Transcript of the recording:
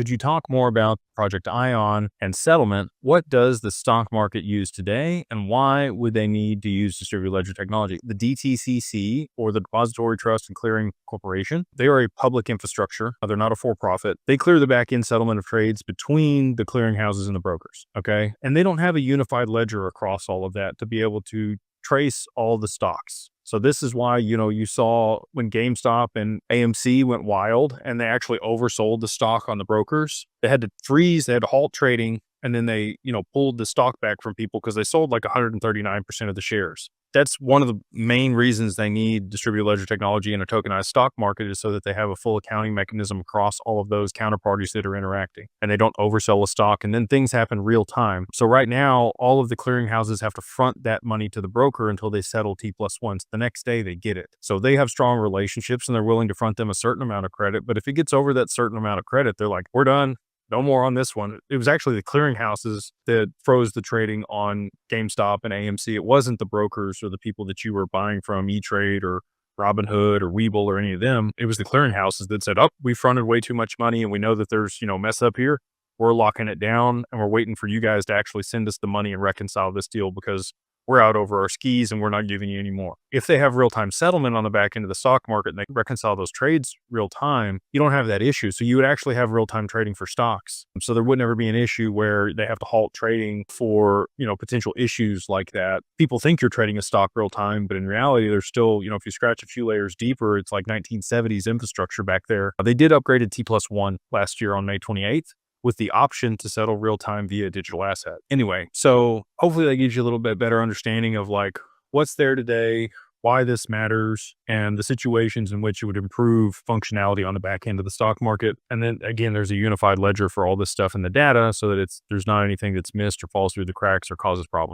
Could you talk more about Project Ion and settlement? What does the stock market use today, and why would they need to use distributed ledger technology? The DTCC, or the Depository Trust and Clearing Corporation, they are a public infrastructure. They're not a for-profit. They clear the back-end settlement of trades between the clearinghouses and the brokers, okay? And they don't have a unified ledger across all of that to be able to trace all the stocks. So this is why, you saw when GameStop and AMC went wild and they actually oversold the stock on the brokers. They had to freeze, they had to halt trading, and then they, pulled the stock back from people because they sold like 139% of the shares. That's one of the main reasons they need distributed ledger technology in a tokenized stock market, is so that they have a full accounting mechanism across all of those counterparties that are interacting, and they don't oversell a stock, and then things happen real time. So right now, all of the clearinghouses have to front that money to the broker until they settle T+1. The next day they get it. So they have strong relationships and they're willing to front them a certain amount of credit. But if it gets over that certain amount of credit, they're like, we're done. No more on this one. It was actually the clearinghouses that froze the trading on GameStop and AMC. It wasn't the brokers or the people that you were buying from, E-Trade or Robinhood or Webull or any of them. It was the clearinghouses that said, we fronted way too much money and we know that there's, mess up here. We're locking it down and we're waiting for you guys to actually send us the money and reconcile this deal, because we're out over our skis and we're not giving you any more. If they have real-time settlement on the back end of the stock market and they reconcile those trades real time, you don't have that issue. So you would actually have real-time trading for stocks. So there would never be an issue where they have to halt trading for, potential issues like that. People think you're trading a stock real time, but in reality, there's still, if you scratch a few layers deeper, it's like 1970s infrastructure back there. They did upgrade to T+1 last year on May 28th. With the option to settle real time via digital asset. Anyway, so hopefully that gives you a little bit better understanding of like what's there today, why this matters, and the situations in which it would improve functionality on the back end of the stock market. And then again, there's a unified ledger for all this stuff in the data so that there's not anything that's missed or falls through the cracks or causes problems.